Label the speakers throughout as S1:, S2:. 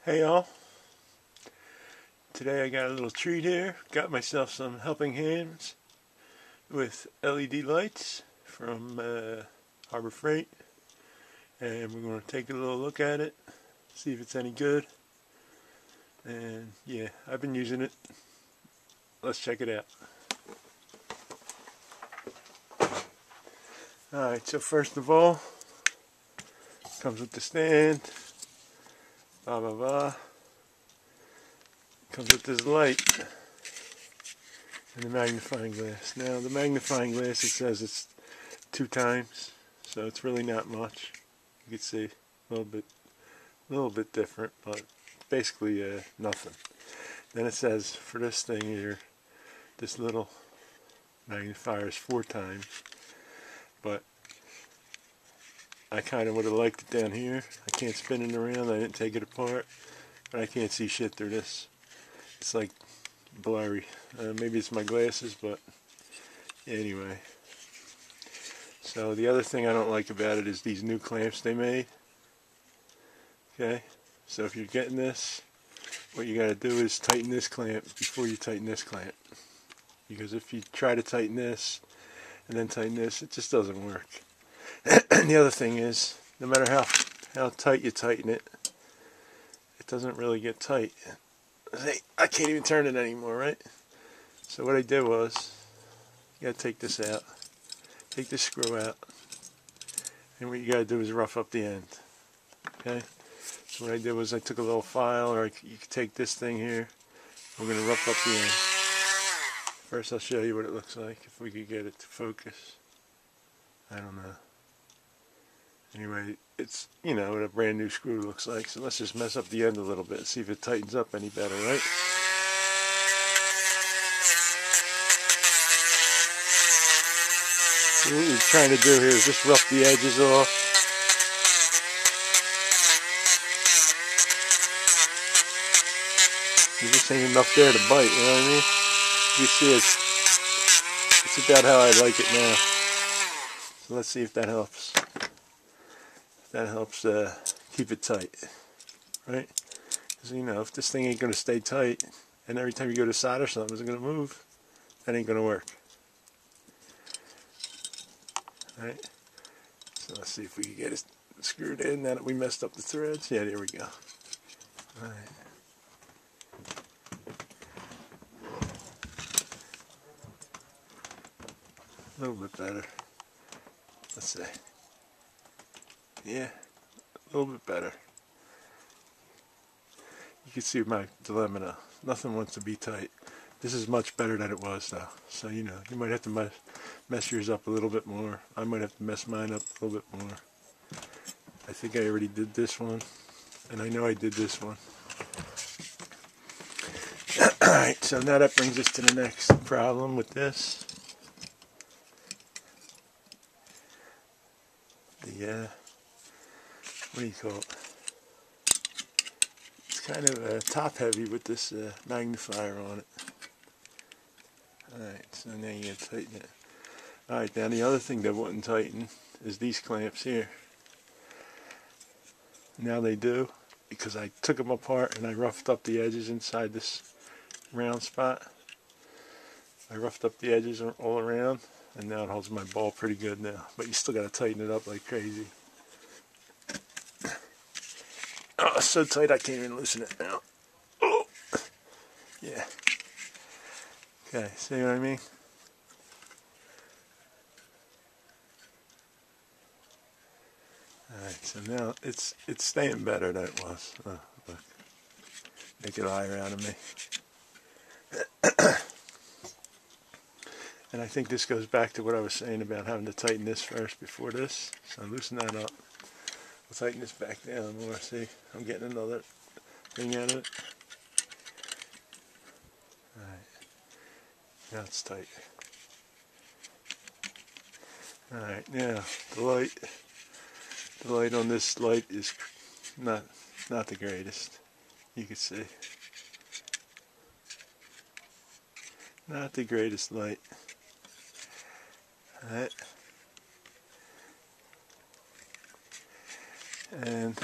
S1: Hey y'all, today I got a little treat here. Got myself some Helping Hands with LED lights from Harbor Freight, and we're going to take a little look at it, see if it's any good. And yeah, I've been using it. Let's check it out. Alright, so first of all, comes with the stand, blah blah blah. Comes with this light and the magnifying glass. Now the magnifying glass, it says it's 2 times, so it's really not much. You can see a little bit different, but basically nothing. Then it says for this thing here, this little magnifier is 4 times, but I kind of would have liked it down here. I can't spin it around. I didn't take it apart, but I can't see shit through this. It's like blurry. Maybe it's my glasses, but anyway. So the other thing I don't like about it is these new clamps they made. Okay, so if you're getting this, what you got to do is tighten this clamp before you tighten this clamp. Because if you try to tighten this and then tighten this, it just doesn't work. And the other thing is, no matter how tight you tighten it, it doesn't really get tight. See, I can't even turn it anymore, right? So what I did was, you got to take this out. Take this screw out. And what you got to do is rough up the end. Okay? So what I did was I took a little file, or you could take this thing here. We're going to rough up the end. First I'll show you what it looks like, if we could get it to focus. I don't know. Anyway, it's, you know, what a brand new screw looks like. So let's just mess up the end a little bit, see if it tightens up any better, right? So what we're trying to do here is just rough the edges off. There just ain't enough there to bite, you know what I mean? You see it's about how I like it now. So let's see if that helps. If that helps keep it tight, right? Because, you know, if this thing ain't going to stay tight, and every time you go to solder something it's going to move, that ain't going to work. Right? So let's see if we can get it screwed in now that we messed up the threads. Yeah, there we go. Alright. A little bit better. Let's see. Yeah, a little bit better. You can see my dilemma now. Nothing wants to be tight. This is much better than it was though. So, you know, you might have to mess yours up a little bit more. I might have to mess mine up a little bit more. I think I already did this one. And I know I did this one. Alright, so now that brings us to the next problem with this. The, what do you call it? It's kind of top heavy with this magnifier on it. Alright, so now you gotta tighten it. Alright, now the other thing that wouldn't tighten is these clamps here. Now they do, because I took them apart and I roughed up the edges inside this round spot. I roughed up the edges all around, and now it holds my ball pretty good now. But you still gotta tighten it up like crazy. Oh, it's so tight I can't even loosen it now. Oh, yeah. Okay, see what I mean? Alright, so now it's staying better than it was. Oh, look. Make it eye out of me. And I think this goes back to what I was saying about having to tighten this first before this. So loosen that up. We'll tighten this back down more. See, I'm getting another thing out of it. Alright. Now it's tight. Alright, now the light on this light is not the greatest. You can see. Not the greatest light. Alright. And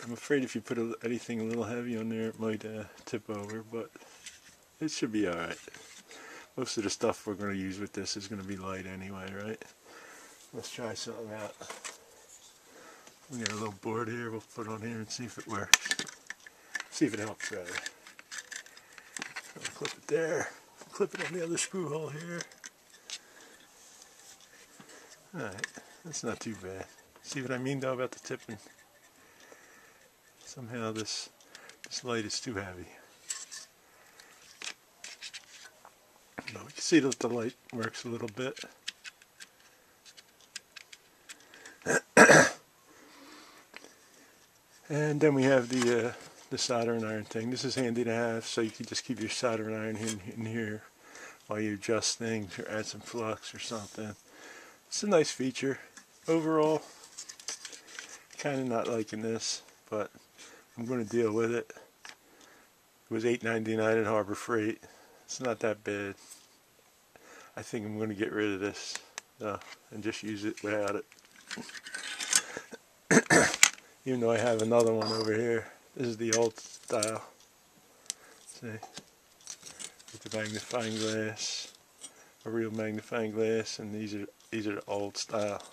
S1: I'm afraid if you put anything a little heavy on there, it might tip over, but it should be alright. Most of the stuff we're going to use with this is going to be light anyway, right? Let's try something out. We got a little board here, we'll put on here and see if it works. See if it helps rather. I'll clip it there. Clip it on the other screw hole here. Alright, that's not too bad. See what I mean though about the tipping? Somehow this light is too heavy. No, you can see that the light works a little bit. And then we have the soldering iron thing. This is handy to have, so you can just keep your soldering iron in here while you adjust things or add some flux or something. It's a nice feature. Overall, kind of not liking this, but I'm going to deal with it. It was $8.99 at Harbor Freight. It's not that bad. I think I'm going to get rid of this and just use it without it. Even though I have another one over here. This is the old style. See? With the magnifying glass. A real magnifying glass, and these are the old style.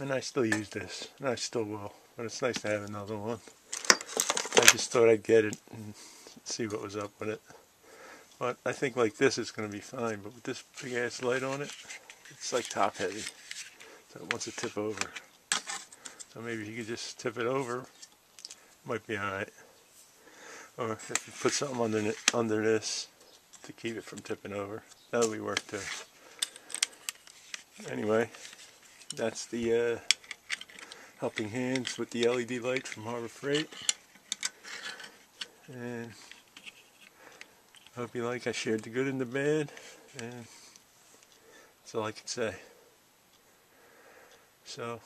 S1: And I still use this, and I still will, but it's nice to have another one. I just thought I'd get it and see what was up with it. But I think like this is going to be fine, but with this big ass light on it, it's like top heavy, so it wants to tip over. So maybe you could just tip it over, might be alright. Or if you put something under this to keep it from tipping over, that'll be work too. Anyway, that's the helping hands with the LED light from Harbor Freight. And I hope you like. I shared the good and the bad, and that's all I can say. So,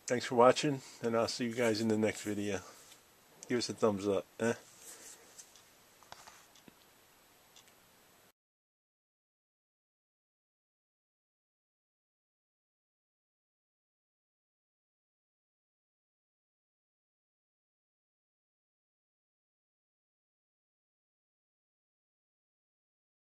S1: thanks for watching, and I'll see you guys in the next video. Give us a thumbs up.